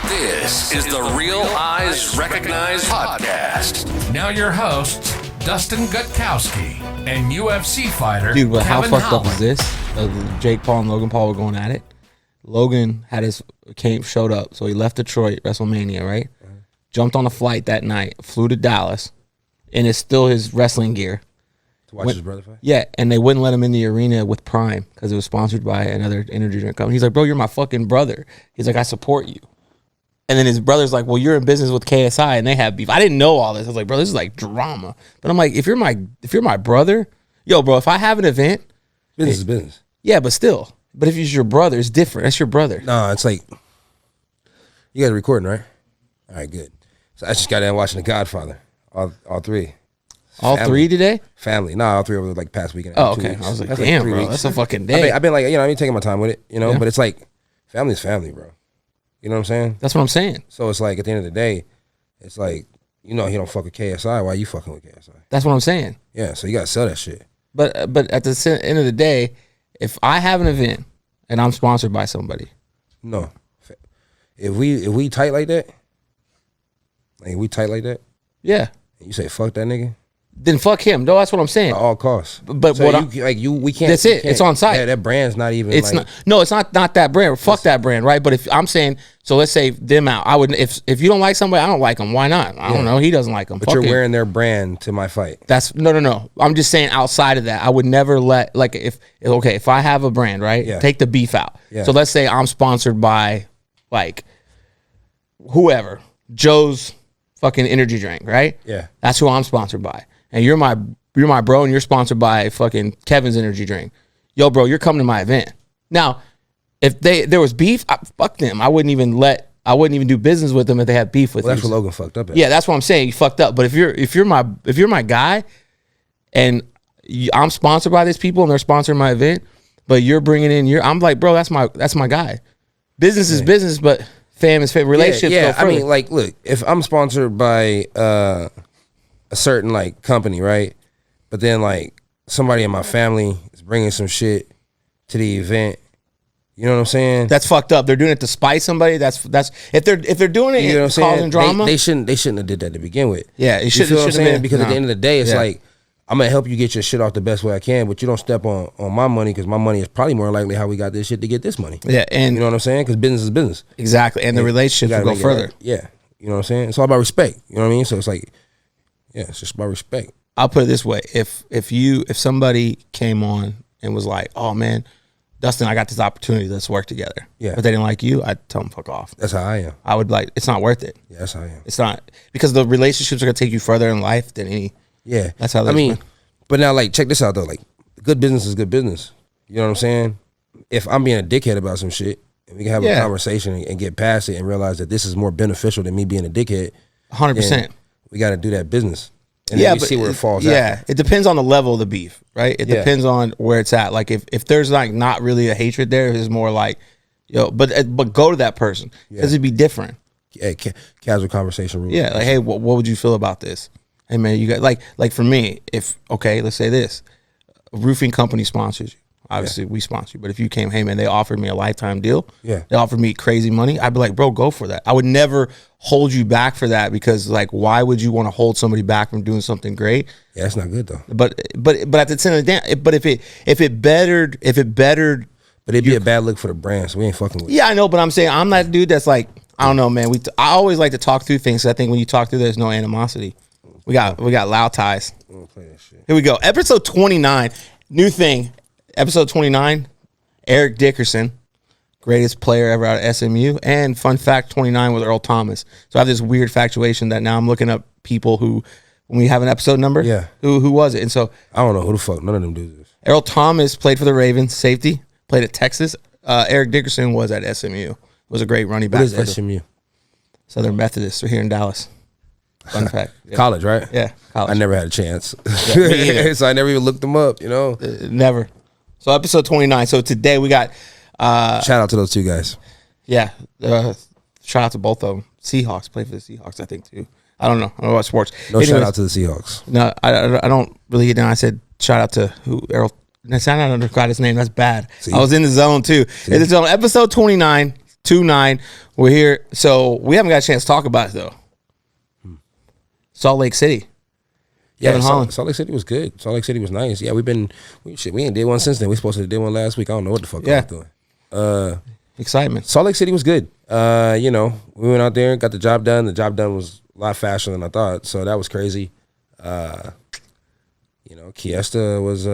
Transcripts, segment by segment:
This is the Real Eyes Recognize podcast. Now your hosts, Dustin Gutkowski and UFC fighter Dude, but how Kevin fucked Holland. up is this? Jake Paul and Logan Paul were going at it. Logan showed up, so he left Detroit, WrestleMania, right? Jumped on a flight that night, flew to Dallas, and it's still his wrestling gear. To watch his brother fight? Yeah, and they wouldn't let him in the arena with Prime because it was sponsored by another energy drink company. He's like, bro, you're my fucking brother. He's like, I support you. And then his brother's like, well, you're in business with KSI, and they have beef. I didn't know all this. I was like, bro, this is like drama. But I'm like, if you're my brother, yo, bro, if I have an event, Business is business. yeah, but still. But if he's your brother, it's different. That's your brother. No, it's like, you guys recording, right? All right, good. So I just got in watching The Godfather, all three. All Family. Three today? Family. No, all three over the past weekend. Oh, okay. I was like, That's damn, 3 bro, weeks. that's a fucking day. I've been like, I mean, taking my time with it, Yeah. but it's like, family's family, bro. You know what I'm saying? That's what I'm saying. So it's like, at the end of the day, it's like, he don't fuck with KSI. Why you fucking with KSI? That's what I'm saying. Yeah, so you got to sell that shit. But at the end of the day, if I have an event and I'm sponsored by somebody, No. If we tight like that, yeah, and you say, fuck that nigga, then fuck him. No, that's what I'm saying. at all costs. But so what we can't. That's we it. can't- It's on site. Yeah, that brand's not even. It's like, not. No, it's not that brand. Fuck that brand, right? But if I'm saying, so let's say them out. I would if you don't like somebody, I don't like them. Why not? I don't know. He doesn't like them. But Fuck you're him. wearing their brand to my fight. That's no. I'm just saying outside of that, I would never let if I have a brand, right? Yeah. Take the beef out. Yeah. So let's say I'm sponsored by like whoever, Joe's fucking energy drink, right? Yeah. That's who I'm sponsored by. And you're my bro and you're sponsored by fucking Kevin's energy drink. Yo, bro, you're coming to my event. Now, if there was beef, fuck them. I wouldn't even do business with them if they had beef with Well, that's you. what Logan fucked up at. Yeah, that's what I'm saying. You fucked up. But if you're my guy, and I'm sponsored by these people and they're sponsoring my event, but you're bringing in I'm like, bro, that's my guy. Business is business, but fam is fam. Relationships go Yeah, further. I mean, like, look, if I'm sponsored by a certain like company, right? But then like somebody in my family is bringing some shit to the event. You know what I'm saying? That's fucked up. They're doing it to spite somebody. That's if they're doing it You know what I'm and saying? causing drama. They shouldn't have did that to begin with. Yeah, it You shouldn't- feel what I'm shouldn't saying? have Because been. at the end of the day, it's Yeah. like, I'm gonna help you get your shit off the best way I can, but you don't step on my money because my money is probably more likely how we got this shit to get this money. Yeah, and You know what I'm saying? Because business is business. exactly, and the You relationships gotta will go make it further. right. Yeah, you know what I'm saying? It's all about respect. You know what I mean? So it's like, yeah, it's just about respect. I'll put it this way: if somebody came on and was like, "Oh man, Dustin, I got this opportunity. Let's work together." Yeah. But they didn't like you, I'd tell them fuck off. That's how I am. I would be like, it's not worth it. Yeah, that's how I am. It's not, because the relationships are gonna take you further in life than any. Yeah, That's how I that's mean, been. but now like check this out though. Like, good business is good business. You know what I'm saying? If I'm being a dickhead about some shit, and we can have Yeah. a conversation and get past it and realize that this is more beneficial than me being a dickhead. 100%. then we got to do that business. And Yeah, then we but see where it falls yeah, out. it depends on the level of the beef, right? It Yeah. depends on where it's at. Like if there's like not really a hatred there, it's more like, yo, but go to that person because it'd be different. Yeah, casual conversation rules. Yeah, like, hey, what would you feel about this? Hey man, you got like for me, let's say this, a roofing company sponsors you. Obviously, we sponsor you, but if you came, hey man, they offered me a lifetime deal. Yeah. They offered me crazy money. I'd be like, bro, go for that. I would never hold you back for that because like, why would you want to hold somebody back from doing something great? Yeah, that's not good though. But at the end of the day, but if it bettered, But it'd be a bad look for the brand, so we ain't fucking with it. yeah, I know. But I'm saying I'm that dude that's like, I don't know, man. I always like to talk through things. 'Cause I think when you talk through, there's no animosity. We got loud ties. I'm gonna play that shit. Here we go. Episode 29, new thing. Episode 29, Eric Dickerson, greatest player ever out of SMU. And fun fact, 29 was Earl Thomas. So I have this weird factuation that now I'm looking up people who, when we have an episode number, Yeah. who was it? And so I don't know who the fuck none of them dudes is. Earl Thomas played for the Ravens, safety, played at Texas. Eric Dickerson was at SMU. Was a great running back What is for the SMU? Southern Methodist. They're here in Dallas. Fun fact. Yeah. College, right? Yeah, college. I never had a chance. me either. So I never even looked them up, you know? Never. So episode 29. So today we got, Shout out to those two guys. yeah, shout out to both of them. Seahawks, play for the Seahawks, I think, too. I don't know. I don't know about sports. No shout Anyways, out to the Seahawks. No, I don't really get down. I said shout out to who, Errol. That's not under his name. That's bad. See? I was in the zone, too. It's on episode 29. 2-9. We're here. So we haven't got a chance to talk about it, though. Salt Lake City. Yeah, Kevin Holland. Salt Lake City was good. Salt Lake City was nice. Yeah, we ain't did one since then. We supposed to did one last week. I don't know what the fuck I was doing. Excitement. Salt Lake City was good. We went out there and got the job done. The job done was a lot faster than I thought, so that was crazy. Chiesa was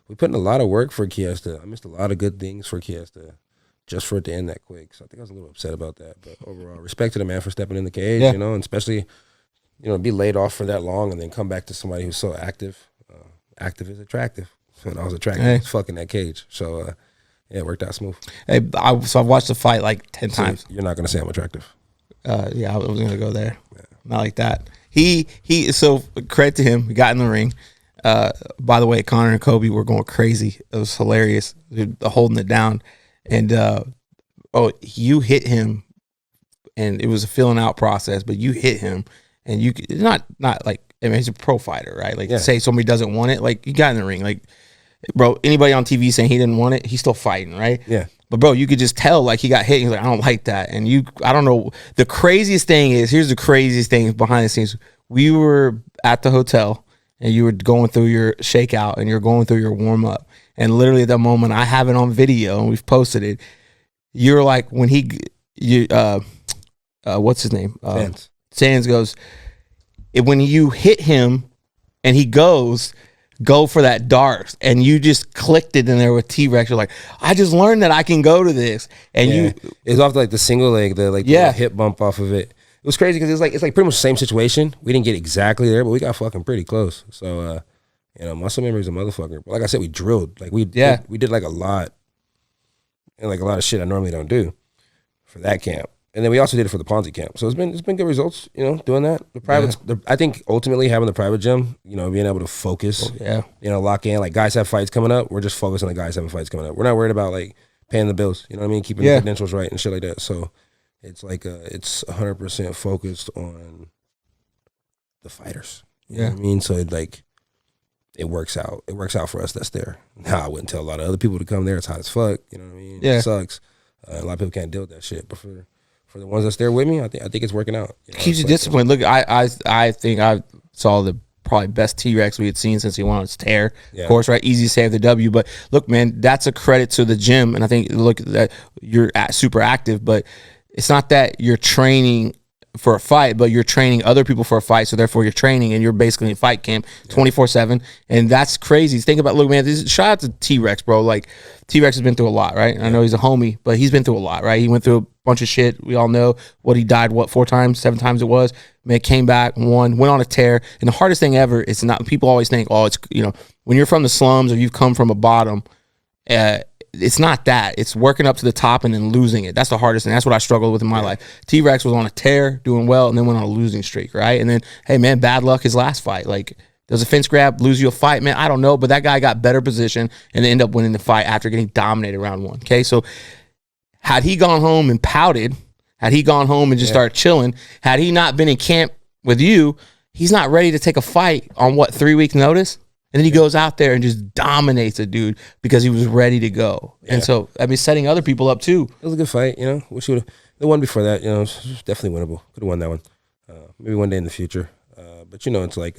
we put in a lot of work for Chiesa. I missed a lot of good things for Chiesa just for it to end that quick. So I think I was a little upset about that. But overall, respect to the man for stepping in the cage, and especially, be laid off for that long and then come back to somebody who's so active. Active is attractive. And I was attractive as fuck in that cage. So, it worked out smooth. Hey, so I've watched the fight like 10 times. You're not going to say I'm attractive. Yeah, I was going to go there. Yeah. Not like that. So credit to him. He got in the ring. By the way, Connor and Kobe were going crazy. It was hilarious. They're holding it down. And, you hit him, and it was a filling out process, but you hit him, and you not like, I mean, he's a pro fighter, right? Like, say somebody doesn't want it, like, you got in the ring. Like, bro, anybody on TV saying he didn't want it, he's still fighting, right? Yeah. But, bro, you could just tell, like, he got hit. He's like, I don't like that. And I don't know. The craziest thing is, here's the craziest thing behind the scenes. We were at the hotel, and you were going through your shakeout, and you're going through your warm-up. And literally at that moment, I have it on video, and we've posted it. You're like, when what's his name? Sands goes, when you hit him, and he goes, go for that dart, and you just clicked it in there with T-Rex. You're like, I just learned that I can go to this, and it was off like the single leg, the hip bump off of it. It was crazy because it's like pretty much the same situation. We didn't get exactly there, but we got fucking pretty close. So muscle memory is a motherfucker. But like I said, we drilled. Like we did like a lot, and like a lot of shit I normally don't do for that camp. And then we also did it for the Ponzi camp. So it's been good results, doing that. The privates, I think ultimately having the private gym, being able to focus, lock in. Like guys have fights coming up. We're just focused on the guys having fights coming up. We're not worried about like paying the bills. You know what I mean? Keeping the credentials right and shit like that. So it's like it's 100% focused on the fighters. You know what I mean? So it works out. It works out for us that's there. Now I wouldn't tell a lot of other people to come there. It's hot as fuck. You know what I mean? Yeah. It sucks. A lot of people can't deal with that shit. But for the ones that's there with me, I think it's working out. Keeps you disciplined. Look, I think I saw the probably best T-Rex we had seen since he went on his tear. Yeah. Of course, right? Easy to save the W. But look, man, that's a credit to the gym. And I think, look, that you're super active, but it's not that you're training for a fight, but you're training other people for a fight. So therefore you're training and you're basically in fight camp 24/7. And that's crazy. Think about, look, man, shout out to T-Rex, bro. Like T-Rex has been through a lot, right? I know he's a homie, but he's been through a lot, right? He went through a bunch of shit. We all know what he died, 4 times, 7 times it was. Man, came back, went on a tear. And the hardest thing ever is not, people always think, it's, when you're from the slums or you've come from a bottom, it's not that. It's working up to the top and then losing it. That's the hardest thing. That's what I struggled with in my life. T-Rex was on a tear, doing well, and then went on a losing streak, right? And then, hey, man, bad luck his last fight. Like, does a fence grab lose you a fight? Man, I don't know, but that guy got better position and then ended up winning the fight after getting dominated round 1, okay? So had he gone home and pouted, had he gone home and just started chilling, had he not been in camp with you, he's not ready to take a fight on, 3 weeks notice? And then he goes out there and just dominates a dude because he was ready to go. Yeah. And so, I mean, setting other people up too. It was a good fight, Wish you would have. The one before that, it was definitely winnable. Could have won that one. Maybe one day in the future. But, it's like,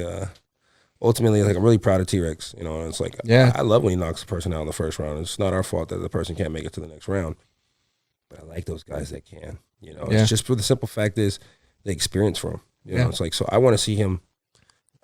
ultimately, like, I'm really proud of T-Rex. And it's like, I love when he knocks a person out in the first round. It's not our fault that the person can't make it to the next round. But I like those guys that can. It's just for the simple fact is the experience for him. It's like, so I want to see him.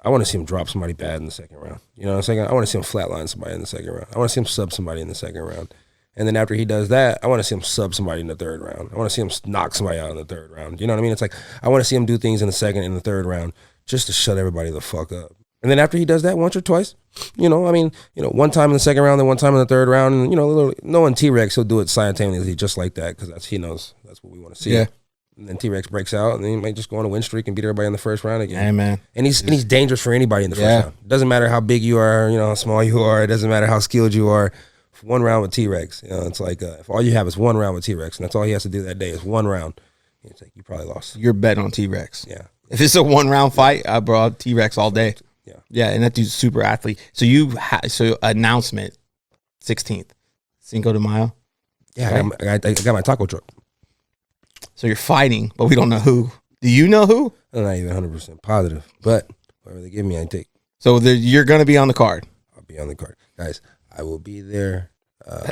I want to see him drop somebody bad in the second round. You know what I'm saying? I want to see him flatline somebody in the second round. I want to see him sub somebody in the second round. And then after he does that, I want to see him sub somebody in the third round. I want to see him knock somebody out in the third round. You know what I mean? It's like, I want to see him do things in the second and the third round just to shut everybody the fuck up. And then after he does that once or twice, one time in the second round, then one time in the third round, and, knowing T-Rex, he'll do it simultaneously just like that because he knows that's what we want to see. Yeah. And then T-Rex breaks out, and then he might just go on a win streak and beat everybody in the first round again. Hey, man. And he's dangerous for anybody in the first round. It doesn't matter how big you are, how small you are. It doesn't matter how skilled you are. One round with T-Rex, it's like if all you have is one round with T-Rex, and that's all he has to do that day is one round, it's like you probably lost. You're betting on T-Rex. Yeah. If it's a 1-round fight, I brought T-Rex all day. Yeah. Yeah, and that dude's a super athlete. So announcement, 16th, Cinco de Mayo. Yeah, I got my taco truck. So you're fighting, but we don't know who. Do you know who? I'm not even 100% positive, but whatever they give me, I take. So you're going to be on the card. I'll be on the card. Guys, I will be there.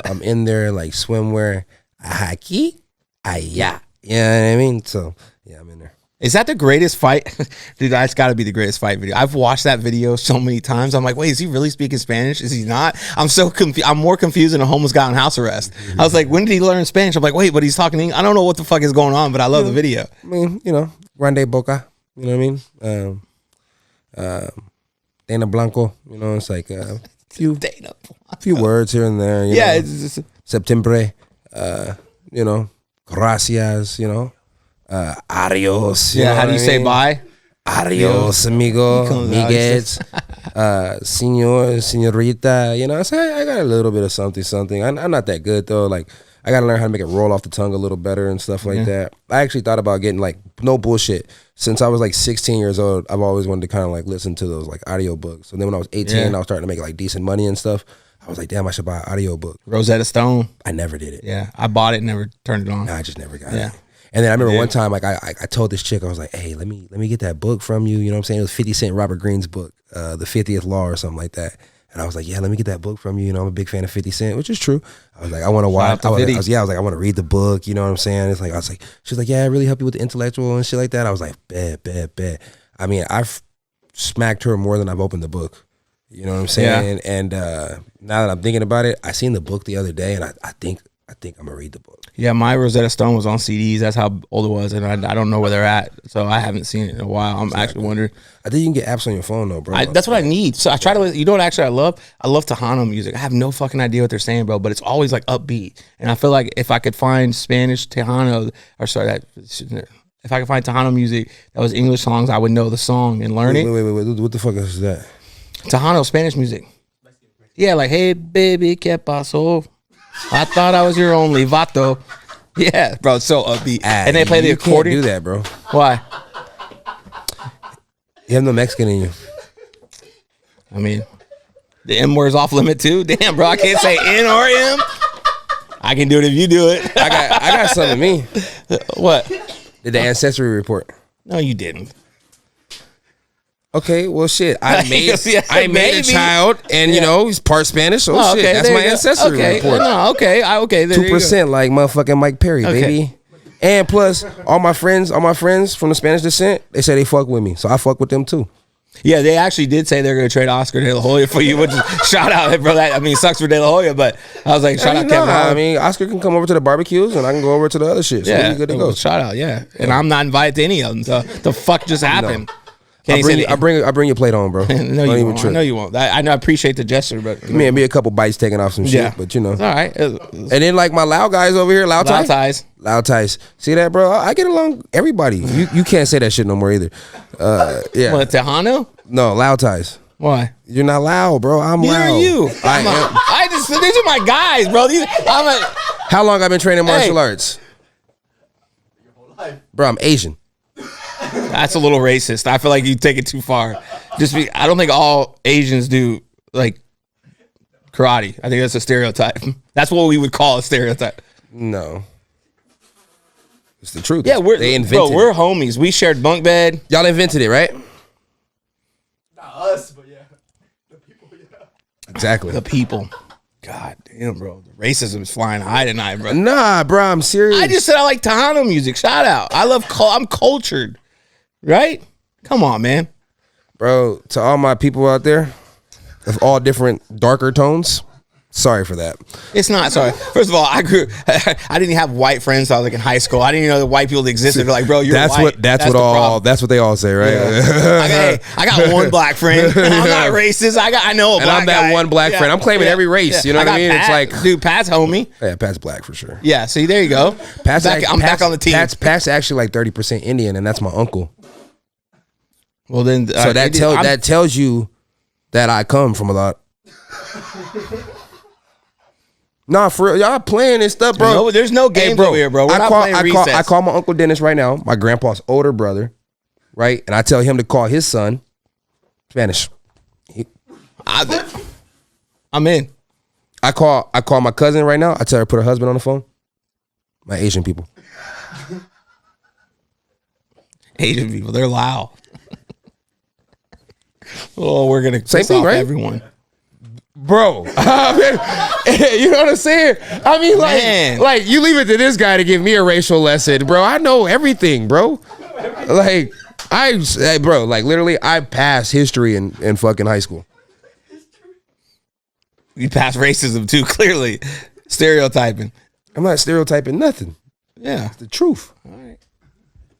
I'm in there like swimwear. Haki? Yeah. You know what I mean? So, yeah, I'm in there. Is that the greatest fight? Dude, that's got to be the greatest fight video. I've watched that video so many times. I'm like, wait, is he really speaking Spanish? Is he not? I'm so confused. I'm more confused than a homeless guy on house arrest. I was like, when did he learn Spanish? I'm like, wait, but he's talking English. I don't know what the fuck is going on, but I love the video. I mean, grande boca. You know what I mean? Dana Blanco. You know, it's like a few words here and there. You know? It's Septembre. Gracias. Adios. How do you say bye? Adios, amigo, amigues, señorita. So I got a little bit of something. I'm not that good though. Like I got to learn how to make it roll off the tongue a little better and stuff like that. I actually thought about getting like no bullshit. Since I was like 16 years old, I've always wanted to kind of like listen to those like audio books. And then when I was 18, I was starting to make like decent money and stuff. I was like, damn, I should buy an audio book. Rosetta Stone. I never did it. Yeah, I bought it and never turned it on. Nah, I just never got it. And then I remember one time, like I told this chick, I was like, hey, let me get that book from you. You know what I'm saying? It was 50 Cent Robert Greene's book, The 50th Law or something like that. And I was like, yeah, let me get that book from you. I'm a big fan of 50 Cent, which is true. I was like, I want to watch. I was like, I want to read the book. You know what I'm saying? It's like, she's like, yeah, I really help you with the intellectual and shit like that. I was like, bet. I mean, I've smacked her more than I've opened the book. You know what I'm saying? Yeah. And now that I'm thinking about it, I seen the book the other day, and I think I'm gonna read the book. Yeah, my Rosetta Stone was on CDs. That's how old it was, and I don't know where they're at, so I haven't seen it in a while. I'm actually wondering. I think you can get apps on your phone though, bro. That's what I need. So I try to. You know what? Actually, I love Tejano music. I have no fucking idea what they're saying, bro, but it's always like upbeat. And I feel like if I could find Spanish Tejano, if I could find Tejano music that was English songs, I would know the song and learn it. Wait. What the fuck is that? Tejano Spanish music. Yeah, like, hey baby, ¿qué pasó? I thought I was your only vato. Yeah, bro, it's so upbeat. And they play the accordion. You can't do that, bro. Why? You have no Mexican in you. I mean, the M word's off limit too. Damn, bro, I can't say N or M. I can do it if you do it. I got something in me. What? Did the ancestry report? No, you didn't. Okay, well, shit. I made a child, and he's part Spanish. So shit, that's my ancestry report. No, okay, 2% like motherfucking Mike Perry, baby. And plus, all my friends from the Spanish descent, they say they fuck with me, so I fuck with them too. Yeah, they actually did say they're going to trade Oscar De La Hoya for you, which is shout out, bro. Sucks for De La Hoya, but I was like, shout out Kevin Holland. I mean, Oscar can come over to the barbecues, and I can go over to the other shit. So we're good to go. Shout out, yeah. And I'm not invited to any of them. So the fuck just happened? No. I bring your plate on, bro. No, you won't. I know you won't. I appreciate the gesture, but be a couple bites taken off some shit, but it's all right. And then like my Lao guys over here, Lao ties. See that, bro? I get along everybody. You can't say that shit no more either. Yeah. What, Tejano? No, Lao ties. Why? You're not loud, bro. I'm Neither loud. Are you? These are my guys, bro. How long I've been training martial arts? Your whole life, bro. I'm Asian. That's a little racist. I feel like you take it too far. I don't think all Asians do like karate. I think that's a stereotype. That's what we would call a stereotype. No, it's the truth. Yeah, they invented. Bro, we're homies. We shared bunk bed. Y'all invented it, right? Not us, but yeah, the people. Yeah, exactly. The people. God damn, bro. The racism is flying high tonight, bro. Nah, bro, I'm serious. I just said I like Tejano music. Shout out. I'm cultured. Right? Come on, man. Bro, to all my people out there of all different darker tones, sorry for that. It's not sorry. First of all, I didn't have white friends until I was like in high school. I didn't even know that white people existed. They're like, bro, you're white. That's what they all say, right? Yeah. I got one black friend. And I'm not racist. I know a black guy. And I'm that one black friend. I'm claiming every race. You know what I mean? Pat. It's like, dude, Pat's homie. Yeah, Pat's black for sure. Yeah, see, there you go. I'm back on the team. Pat's actually like 30% Indian, and that's my uncle. Well, then, so that tells you that I come from a lot. Nah, for real, y'all playing this stuff, bro. No, there's no games over here, bro. We're not playing recess. I call my Uncle Dennis right now, my grandpa's older brother, right? And I tell him to call his son Spanish. I'm in. I call my cousin right now. I tell her to put her husband on the phone. My Asian people. Asian people, they're loud. Oh, we're gonna Same piss thing, off right? everyone. Bro, you know what I'm saying? I mean, Man. like you leave it to this guy to give me a racial lesson, bro. I know everything, bro. Like bro, like literally, I passed history in fucking high school. You pass racism too, clearly. Stereotyping. I'm not stereotyping nothing. Yeah. It's the truth.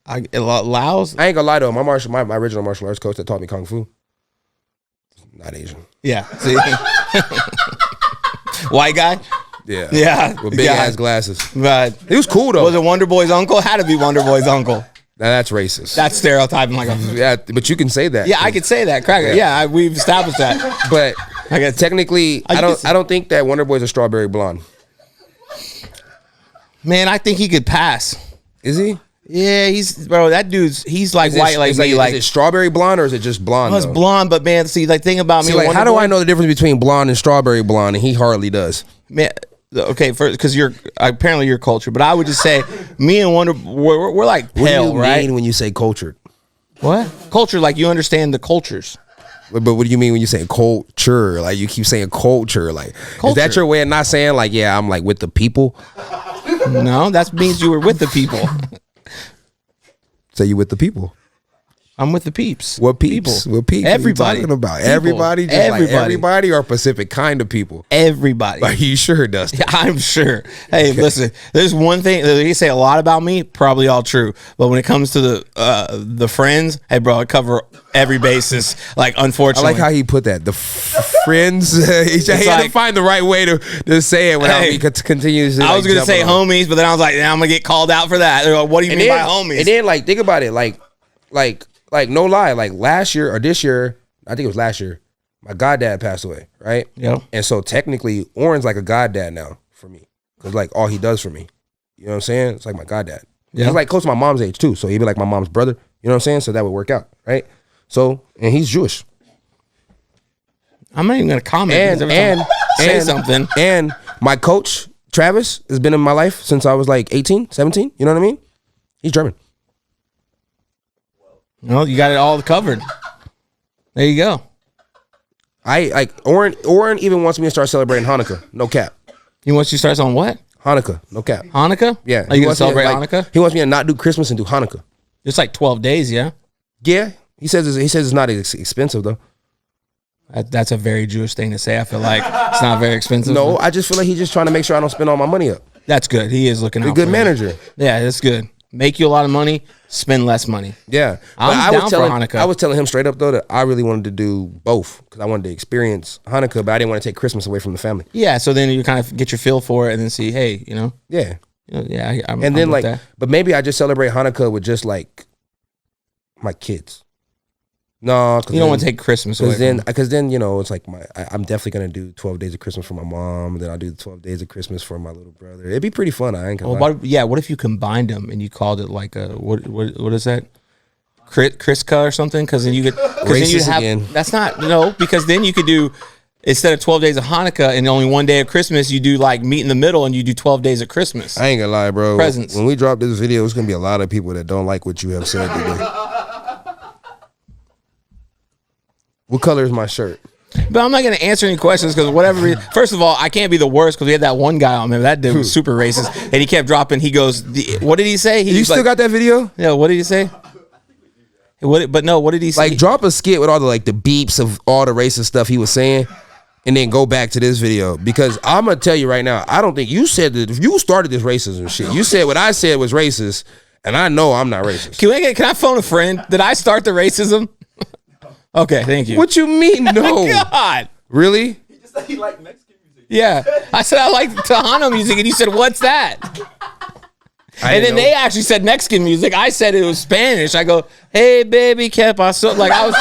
Laos? I ain't gonna lie though. My original martial arts coach that taught me kung fu, not Asian. Yeah. See? White guy? Yeah. Yeah. With big ass glasses. But He was cool though. was it Wonder Boy's uncle? Had to be Wonder Boy's uncle. Now that's racist. That's stereotyping like a. Yeah, but you can say that. Yeah, I could say that. Cracker. Yeah, we've established that. But I guess technically, I don't think that Wonder Boy's a strawberry blonde. Man, I think he could pass. Is he? Yeah, he's like white like me. Like is it strawberry blonde or is it just blonde? it's though? blonde, but man, see, like think about me. See, like, Wonder how do Boy- I know the difference between blonde and strawberry blonde? And he hardly does. Man, okay, because you're apparently your culture, but I would just say me and Wonder we're like What pale, do you right? mean when you say cultured? What culture? Like you understand the cultures. But what do you mean when you say culture? Like you keep saying culture. Like is Culture. that your way of not saying like yeah I'm like with the people? No, that means you were with the people. Say you with the people. I'm with the peeps. What peeps? People. What peeps? Everybody. What are you talking about? People. Everybody. Just Everybody. Like everybody or Pacific kind of people. Everybody. Are you sure, Dustin? I'm sure. Hey, listen. There's one thing that you say a lot about me, probably all true. But when it comes to the friends, hey, bro, I cover every basis. Like, I unfortunately, like how he put that. The friends. He had to like- find the right way to say it without Hey, me continues. I was gonna say homies, but then I was like, I'm gonna get called out for that. They're like, what do you mean by homies? And then like think about it, like no lie, like last year or this year, I think it was last year, my goddad passed away, right? Yep. And so technically, Oren's like a goddad now for me, cause like all he does for me, you know what I'm saying? It's like my goddad. Yeah. He's like close to my mom's age too, so he'd be like my mom's brother, you know what I'm saying? So that would work out, right? So and he's Jewish. I'm not even gonna comment. And because every time I say something. And my coach Travis has been in my life since I was like 18, 17. You know what I mean? He's German. Well, you got it all covered. There you go. I like Oren even wants me to start celebrating Hanukkah. No cap. He wants you to start on what? Hanukkah. No cap. Hanukkah? Yeah. Are you gonna wants me to, celebrate like, Hanukkah? He wants me to not do Christmas and do Hanukkah. It's like 12 days, yeah. Yeah. He says it's not expensive though. That's a very Jewish thing to say. I feel like it's not very expensive. No, I just feel like he's just trying to make sure I don't spend all my money up. That's good. He is looking out. He's a good for you. manager. Yeah, that's good. Make you a lot of money, spend less money. Yeah. I'm But down for Hanukkah. I was telling him straight up though that I really wanted to do both because I wanted to experience Hanukkah, but I didn't want to take Christmas away from the family. Yeah, so then you kind of get your feel for it and then see, hey, Yeah. I'm And then with like, that. but maybe I just celebrate Hanukkah with just like my kids. No, You don't want to take Christmas away. because then it's like I'm definitely gonna do 12 days of Christmas for my mom. Then I'll do the 12 days of Christmas for my little brother. It'd be pretty fun. I ain't gonna lie. What if you combined them and you called it like a what is that? Kriska or something? Because then you could Racist again. That's not because then you could do instead of 12 days of Hanukkah and only one day of Christmas, you do like meet in the middle and you do 12 days of Christmas. I ain't gonna lie, bro. Presents. When we drop this video, it's gonna be a lot of people that don't like what you have said today. What color is my shirt? But I'm not going to answer any questions because whatever. First of all, I can't be the worst because we had that one guy on there. That dude was super racist, and he kept dropping. He goes, "What did he say?" You still got that video? Yeah. What did he say? What did he say? Like, drop a skit with all the beeps of all the racist stuff he was saying, and then go back to this video because I'm gonna tell you right now. I don't think you said that. If you started this racism shit, you said what I said was racist, and I know I'm not racist. Can I phone a friend? Did I start the racism? Okay, thank you. What you mean? No. God. Really? He just said he liked Mexican music. Yeah. I said I like Tejano music, and you said, what's that? And then they actually said Mexican music. I said it was Spanish. I go, hey, baby, que paso? Like I was.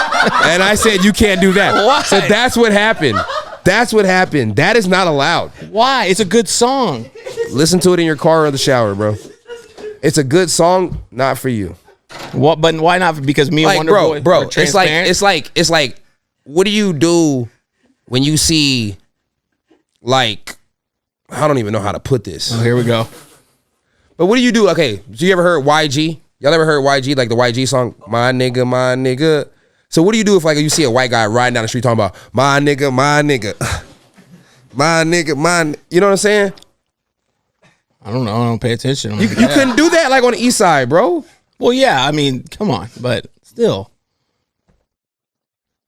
And I said you can't do that. Why? So that's what happened. That's what happened. That is not allowed. Why? It's a good song. Listen to it in your car or the shower, bro. It's a good song, not for you. What? But why not? Because me and Like, Wonder Boy bro, are transparent? it's like, what do you do when you see, like, I don't even know how to put this. Oh, here we go. But what do you do? Okay, so you ever heard YG? Y'all ever heard YG, like the YG song, My Nigga, My Nigga? So what do you do if like you see a white guy riding down the street talking about my nigga, my nigga, my nigga, my, you know what I'm saying? I don't know. I don't pay attention. You couldn't do that like on the east side, bro. Well, yeah. I mean, come on, but still.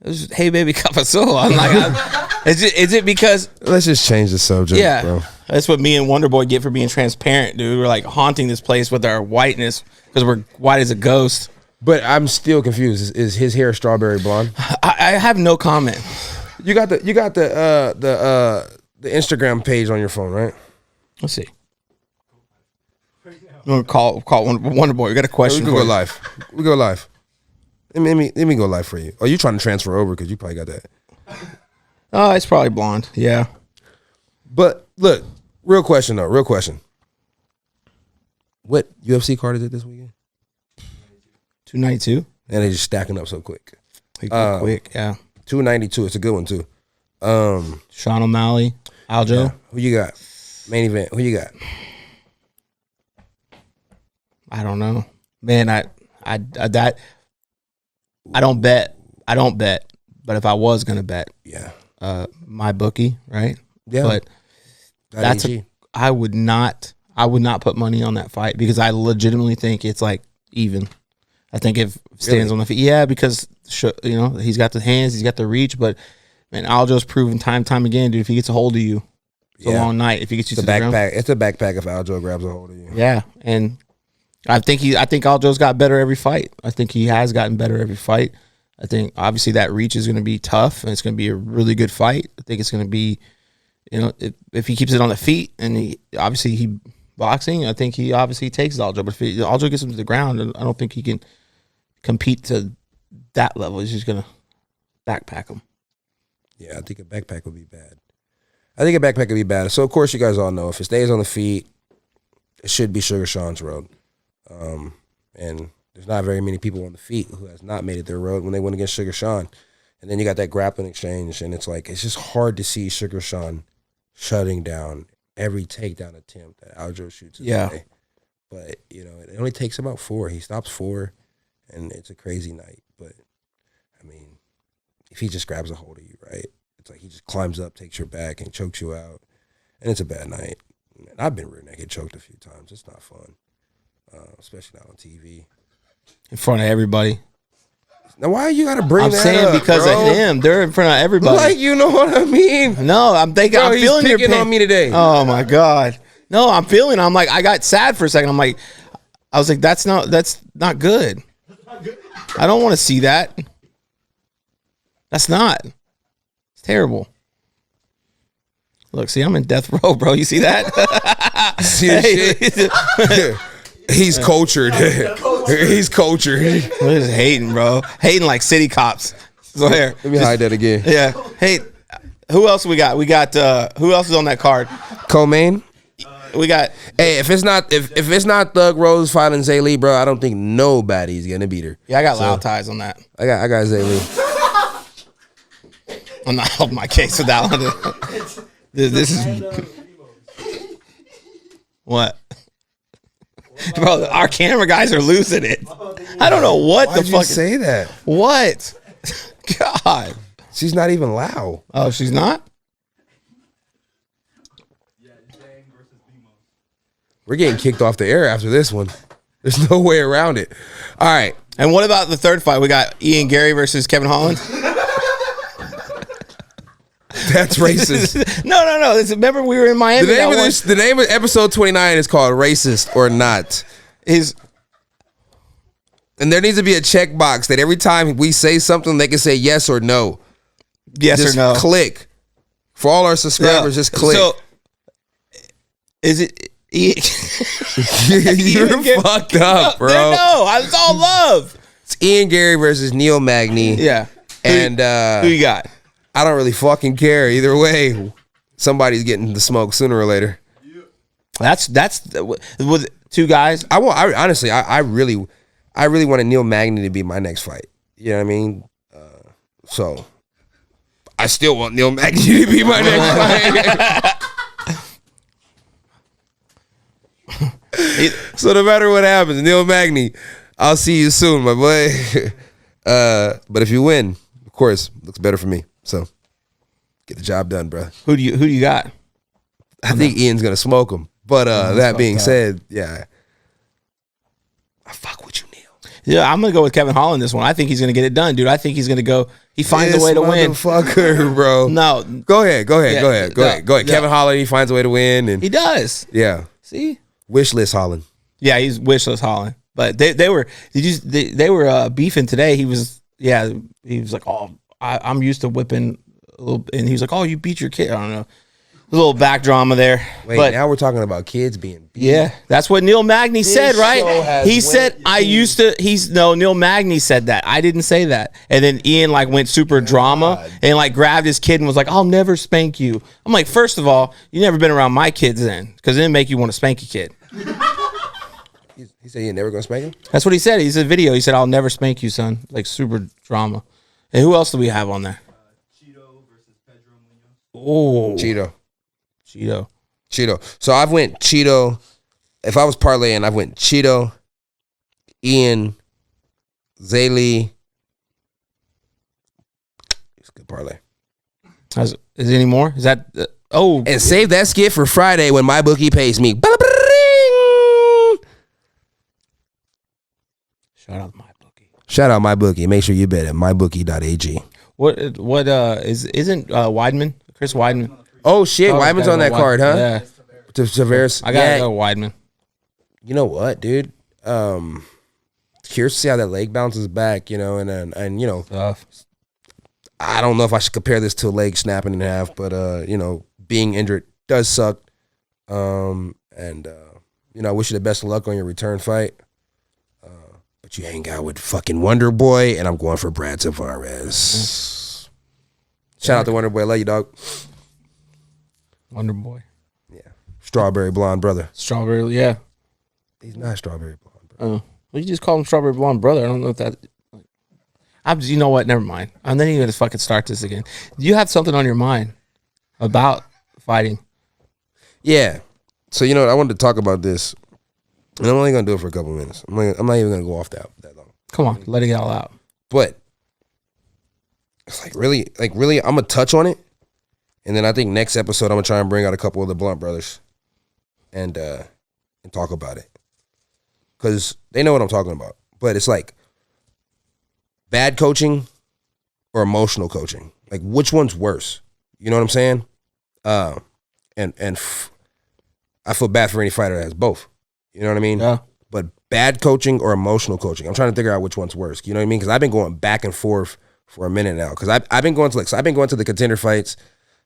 It was just, hey, baby, cup of soul. I'm like, is it because? Let's just change the subject, Yeah, bro. that's what me and Wonderboy get for being transparent, dude. We're like haunting this place with our whiteness because we're white as a ghost. But I'm still confused. Is his hair strawberry blonde? I have no comment. You got the Instagram page on your phone, right? Let's see. I'm gonna call Wonderboy. We got a question. We can go live. We go live. Let me go live for you. Oh, you trying to transfer over because you probably got that. Oh, it's probably blonde. Yeah. But look, real question though. Real question. What UFC card is it this weekend? 292. And they just stacking up so quick. Quick, yeah. 292. It's a good one too. Sean O'Malley, Aljo. Yeah. Who you got? Main event. Who you got? I don't know, man. I don't bet. But if I was gonna bet, Yeah. my bookie, right? Yeah. But that's AG. I would not put money on that fight because I legitimately think it's like even. I think if stands on the feet, yeah, because you know he's got the hands, he's got the reach, but man, Aljo's proven time and time again, dude. If he gets a hold of you, it's a long night. If he gets you to the ground, it's a backpack if Aljo grabs a hold of you. yeah, and I think Aljo's got better every fight. I think he has gotten better every fight. I think obviously that reach is going to be tough and it's going to be a really good fight. I think it's going to be, you know, if he keeps it on the feet and he boxing, I think he obviously takes Aljo. But if Aljo gets him to the ground, I don't think he can compete to that level. He's just going to backpack him. Yeah, I think a backpack would be bad. So of course you guys all know if it stays on the feet, it should be Sugar Sean's road. And there's not very many people on the feet who has not made it their road when they went against Sugar Sean. And then you got that grappling exchange, and it's like, it's just hard to see Sugar Sean shutting down every takedown attempt that Aljo shoots in the day. But, you know, it only takes about 4. He stops 4, and it's a crazy night. But, I mean, if he just grabs a hold of you, right, it's like he just climbs up, takes your back, and chokes you out. And it's a bad night. And I've been rear naked choked a few times. It's not fun. Especially not on TV. In front of everybody. Now, why you got to bring that up? I'm saying because bro? of him. They're in front of everybody. Like, you know what I mean? No, I'm thinking. Bro, I'm feeling your picking pain on me today. Oh my god. No, I'm feeling. I'm like, I got sad for a second. I was like, that's not good. I don't want to see that. That's not. It's terrible. Look, see, I'm in death row, bro. You see that? See this shit? He's cultured. He's cultured. We're just hating, bro. Hating like city cops. So here. Let me hide that again. Yeah. Hey, who else we got? We got who else is on that card? Co-main. We got. Hey, if it's not Thug Rose fighting Zay Lee, bro, I don't think nobody's gonna beat her. Yeah, I got loud ties on that. I got Zay Lee. I'm not helping my case with that one. This is what, bro. Our camera guys are losing it. I don't know what Why'd the fuck. you say that? What? God. She's not even loud. Oh, she's not. We're getting kicked off the air after this one. There's no way around it. All right. And what about the third fight? We got Ian Gary versus Kevin Holland. That's racist. No. Remember we were in Miami. The name of episode 29 is called Racist or Not. And there needs to be a checkbox that every time we say something, they can say yes or no. Yes just or no. Click. For all our subscribers, just click. So, is it... You're fucked up, bro. No, it's all love. It's Ian Gary versus Neil Magny. Yeah. And who you got? I don't really fucking care either way. Somebody's getting the smoke sooner or later. That's with 2 guys. Honestly, I really wanted Neil Magny to be my next fight. You know what I mean? So I still want Neil Magny to be my next fight. So no matter what happens, Neil Magny, I'll see you soon, my boy. But if you win, of course, looks better for me. So get the job done, bro. Who do you got? I think Ian's gonna smoke him. But that being said, yeah, I fuck with you, Neil. Yeah, I'm gonna go with Kevin Holland this one. I think he's gonna get it done, dude. I think he's gonna go. He finds a way to win. Motherfucker, bro. No, go ahead. Kevin Holland, he finds a way to win, and he does. Yeah. See, wish list Holland. Yeah, he's wish list Holland. But they were beefing today. He was like, oh, I'm used to whipping a little, and he was like, oh, you beat your kid. I don't know. A little back drama there. Wait, but now we're talking about kids being beat. Yeah, that's what Neil Magny said, right? He said, Neil Magny said that. I didn't say that. And then Ian like went super drama and like grabbed his kid and was like, I'll never spank you. I'm like, first of all, you never been around my kids then, because it didn't make you want to spank a kid. He said you're never going to spank him? That's what he said. He said video. He said, I'll never spank you, son. Like super drama. And who else do we have on there? Cheeto versus Pedro Munoz. Oh. Cheeto. So I've went Cheeto. If I was parlaying, I went Cheeto, Ian, Zaylee. It's a good parlay. Is there any more? Is that and save that skit for Friday when my bookie pays me. Shout out my bookie. Make sure you bet at mybookie.ag. Isn't Weidman, Chris Weidman? Oh shit, Weidman's on that card, huh? Yeah. To Tavares. I gotta go Weidman. You know what, dude? Curious to see how that leg bounces back, you know, and you know, tough. I don't know if I should compare this to a leg snapping in half, but you know, being injured does suck. You know, I wish you the best of luck on your return fight. But you hang out with fucking Wonder Boy, and I'm going for Brad Tavares. Shout out to Wonder Boy. Love you, dog. Wonder Boy. Yeah. Strawberry blonde brother. Strawberry, yeah. He's not strawberry blonde, bro. Well, you just call him Strawberry Blonde brother. I don't know if that. You know what? Never mind. I'm not even gonna fucking start this again. You have something on your mind about fighting. Yeah. So you know what? I wanted to talk about this, and I'm only gonna do it for a couple minutes. I'm not even gonna go off that long. Come on, let it all out. But it's like really, I'm gonna touch on it, and then I think next episode I'm gonna try and bring out a couple of the Blunt brothers, and talk about it, because they know what I'm talking about. But it's like bad coaching or emotional coaching. Like which one's worse? You know what I'm saying? I feel bad for any fighter that has both. You know what I mean? Yeah. But bad coaching or emotional coaching, I'm trying to figure out which one's worse. You know what I mean? Because I've been going back and forth for a minute now. Because I've been going to the contender fights.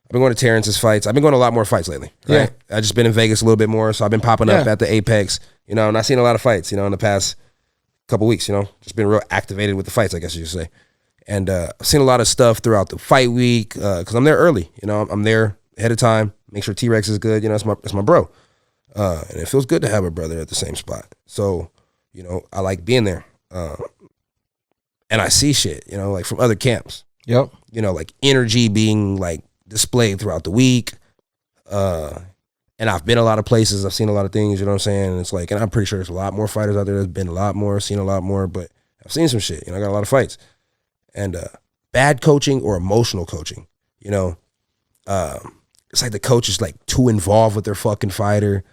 I've been going to Terrence's fights. I've been going to a lot more fights lately. Right? Yeah. I've just been in Vegas a little bit more, so I've been popping up at the Apex. You know, and I've seen a lot of fights. You know, in the past couple weeks. You know, just been real activated with the fights, I guess you should say. And I've seen a lot of stuff throughout the fight week because I'm there early. You know, I'm there ahead of time. Make sure T-Rex is good. You know, it's my bro. And it feels good to have a brother at the same spot. So, you know, I like being there. And I see shit, you know, like from other camps. Yep. You know, like energy being like displayed throughout the week. And I've been a lot of places. I've seen a lot of things, you know what I'm saying? And it's like, and I'm pretty sure there's a lot more fighters out there. There's been a lot more, seen a lot more, but I've seen some shit. You know, I got a lot of fights. And bad coaching or emotional coaching, you know, it's like the coach is like too involved with their fucking fighter,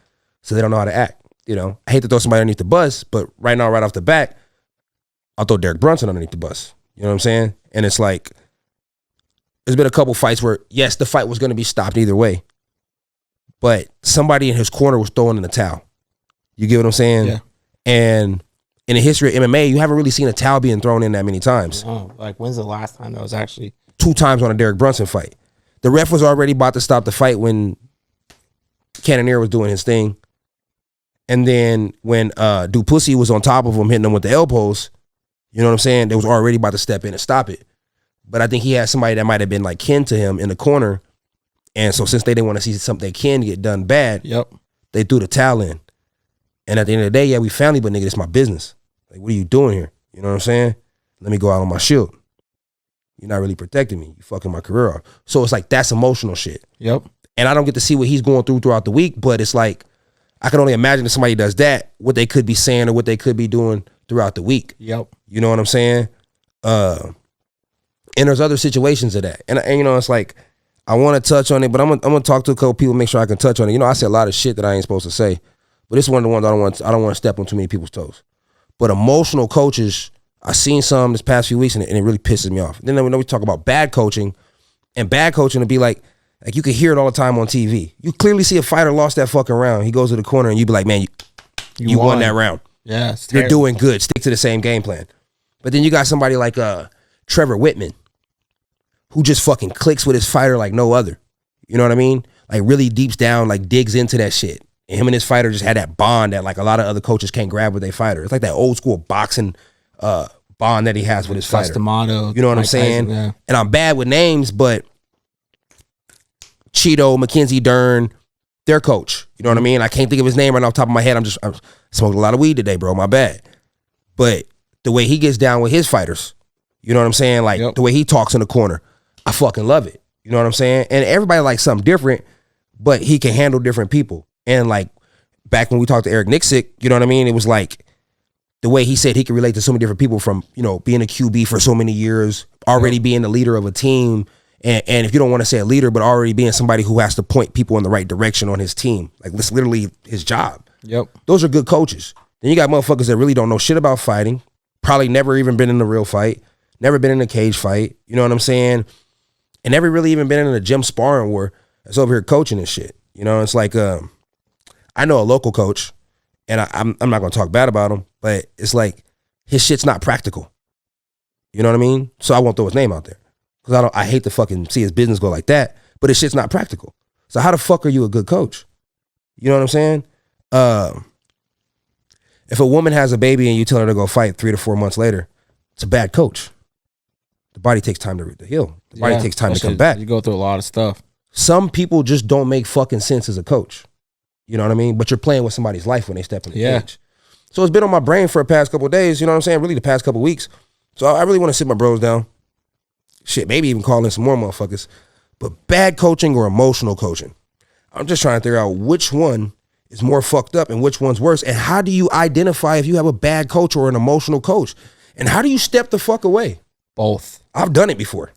so they don't know how to act. You know, I hate to throw somebody underneath the bus, but right now, right off the bat, I'll throw Derek Brunson underneath the bus. You know what I'm saying? And it's like, there's been a couple fights where, yes, the fight was going to be stopped either way, but somebody in his corner was throwing in the towel. You get what I'm saying? Yeah. And in the history of MMA, you haven't really seen a towel being thrown in that many times. Oh, like when's the last time that was actually 2 times on a Derek Brunson fight? The ref was already about to stop the fight when Cannonier was doing his thing. And then when Duplessis was on top of him, hitting him with the elbows, you know what I'm saying? They was already about to step in and stop it. But I think he had somebody that might have been like kin to him in the corner. And so since they didn't want to see something they can get done bad, they threw the towel in. And at the end of the day, yeah, we family, but nigga, it's my business. Like, what are you doing here? You know what I'm saying? Let me go out on my shield. You're not really protecting me. You fucking my career off. So it's like, that's emotional shit. Yep. And I don't get to see what he's going through throughout the week, but it's like, I can only imagine if somebody does that, what they could be saying or what they could be doing throughout the week. Yep. You know what I'm saying? And there's other situations of that. And you know, it's like, I want to touch on it, but I'm gonna talk to a couple people, make sure I can touch on it. You know, I say a lot of shit that I ain't supposed to say, but this is one of the ones I don't want to step on too many people's toes. But emotional coaches, I seen some this past few weeks, and it really pisses me off. Then we talk about bad coaching, and bad coaching would be like you can hear it all the time on TV. You clearly see a fighter lost that fucking round. He goes to the corner, and you be like, man, you won that round. Yeah, you're doing good. Stick to the same game plan. But then you got somebody like Trevor Whitman, who just fucking clicks with his fighter like no other. You know what I mean? Like really deeps down, like digs into that shit. And him and his fighter just had that bond that like a lot of other coaches can't grab with their fighter. It's like that old school boxing bond that he has with his fighter. D'Amato, you know what I'm saying? Tyson, yeah. And I'm bad with names, but Cheeto, Mackenzie Dern, their coach. You know what I mean? I can't think of his name right off the top of my head. I'm smoking a lot of weed today, bro. My bad. But the way he gets down with his fighters, you know what I'm saying? Like the way he talks in the corner, I fucking love it. You know what I'm saying? And everybody likes something different, but he can handle different people. And like back when we talked to Eric Nixick, you know what I mean? It was like the way he said he could relate to so many different people from, you know, being a QB for so many years, already being the leader of a team. And if you don't want to say a leader, but already being somebody who has to point people in the right direction on his team. Like that's literally his job. Yep. Those are good coaches. Then you got motherfuckers that really don't know shit about fighting, probably never even been in a real fight, never been in a cage fight. You know what I'm saying? And never really even been in a gym sparring war. That's over here coaching and shit. You know, it's like I know a local coach, and I'm not gonna talk bad about him, but it's like his shit's not practical. You know what I mean? So I won't throw his name out there because I hate to fucking see his business go like that. But his shit's not practical. So how the fuck are you a good coach? You know what I'm saying? If a woman has a baby and you tell her to go fight 3 to 4 months later, it's a bad coach. The body takes time to heal. The body takes time to come back. You go through a lot of stuff. Some people just don't make fucking sense as a coach. You know what I mean? But you're playing with somebody's life when they step in the cage. So it's been on my brain for the past couple of days, you know what I'm saying? Really the past couple of weeks. So I really want to sit my bros down. Shit, maybe even call in some more motherfuckers. But bad coaching or emotional coaching. I'm just trying to figure out which one is more fucked up and which one's worse. And how do you identify if you have a bad coach or an emotional coach? And how do you step the fuck away? Both. I've done it before.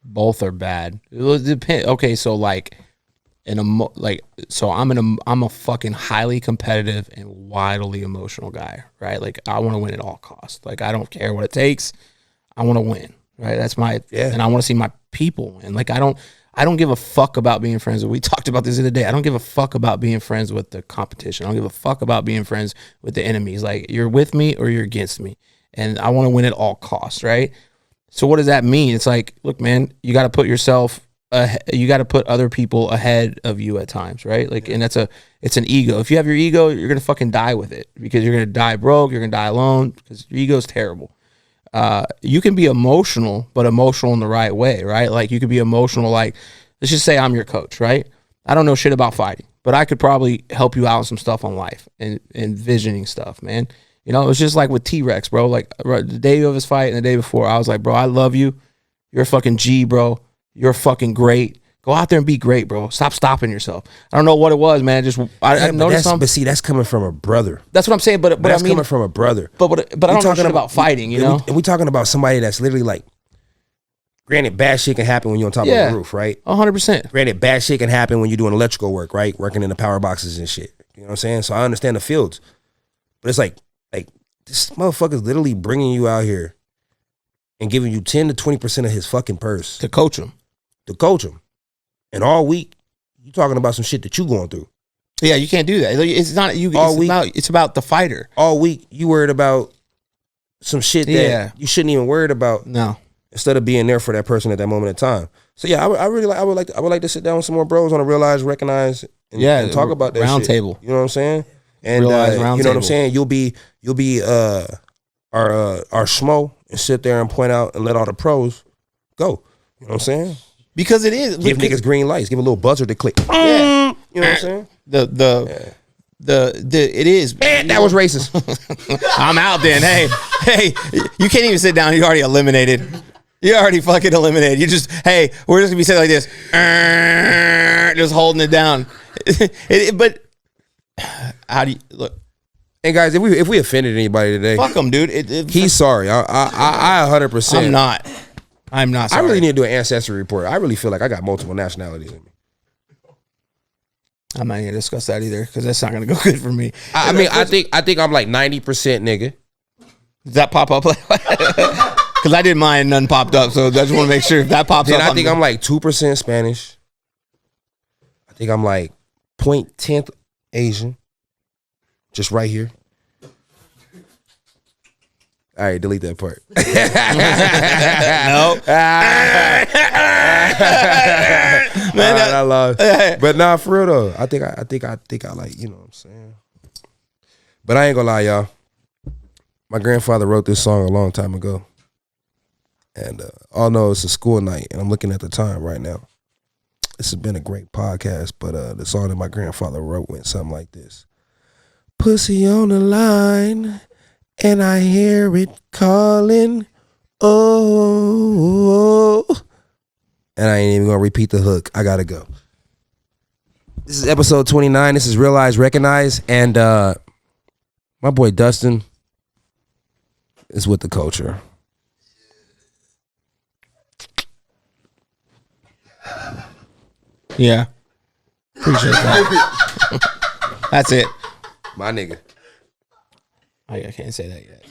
Both are bad. It will depend. Okay, so like I'm a fucking highly competitive and wildly emotional guy, right? Like I want to win at all costs. Like I don't care what it takes. I want to win, right? That's and I want to see my people win. Like I don't give a fuck about being friends with. We talked about this the other day. I don't give a fuck about being friends with the competition. I don't give a fuck about being friends with the enemies. Like you're with me or you're against me, and I want to win at all costs, right? So what does that mean? It's like, look, man, you got to put yourself, you got to put other people ahead of you at times, right? Like, and it's an ego. If you have your ego, you're gonna fucking die with it because you're gonna die broke, you're gonna die alone because your ego's terrible. You can be emotional, but emotional in the right way, right? Like you could be emotional, like let's just say I'm your coach, right? I don't know shit about fighting, but I could probably help you out on some stuff on life and visioning stuff, man. You know, it was just like with T-Rex, bro. Like the day of his fight and the day before, I was like, bro, I love you. You're a fucking G, bro. You're fucking great. Go out there and be great, bro. Stop stopping yourself. I don't know what it was, man. I noticed something. But see, that's coming from a brother. That's what I'm saying. But that's I mean, coming from a brother. But I don't know shit about fighting, you know? And we talking about somebody that's literally like, granted, bad shit can happen when you're on top of the roof, right? 100%. Granted, bad shit can happen when you're doing electrical work, right? Working in the power boxes and shit. You know what I'm saying? So I understand the fields. But it's like this motherfucker's literally bringing you out here and giving you 10 to 20% of his fucking purse. To coach him. And all week, you talking about some shit that you going through. Yeah, you can't do that. It's not you. It's about the fighter. All week, you worried about some shit that you shouldn't even worried about. No. Instead of being there for that person at that moment in time. So yeah, I would like to sit down with some more bros on a realize, recognize, and talk about that round shit. Table. You know what I'm saying? And you know what I'm saying? You'll be our schmo and sit there and point out and let all the pros go. You know what I'm saying? Because it is. Give niggas green lights. Give a little buzzer to click. Yeah. You know what I'm saying? It is. That was racist. I'm out then. Hey, you can't even sit down. You're already eliminated. You're already fucking eliminated. You just, hey, we're just gonna be sitting like this, just holding it down. But How do you look? And guys, if we offended anybody today, Fuck him, dude. he's sorry. I 100%. I'm not. I Sorry. really need to do an ancestry report. I really feel like I got multiple nationalities in me. I'm not gonna discuss that either because that's not gonna go good for me. I mean, I think I'm like 90% nigga. Does that pop up? Because I didn't mind none popped up, so I just want to make sure if that pops up. Then I think I'm like 2% Spanish. I think I'm like 0.10th Asian. Just right here. All right, delete that part. No. Man, I love. But nah, for real though, I think I like, you know what I'm saying. But I ain't gonna lie, y'all. My grandfather wrote this song a long time ago, and all I know it's a school night, and I'm looking at the time right now. This has been a great podcast, but the song that my grandfather wrote went something like this: "Pussy on the line, and I hear it calling, oh." And I ain't even gonna repeat the hook. I gotta go. This is episode 29. This is Realize, Recognize, and my boy Dustin is with the culture. Yeah. Appreciate that. That's it. My nigga. I can't say that yet.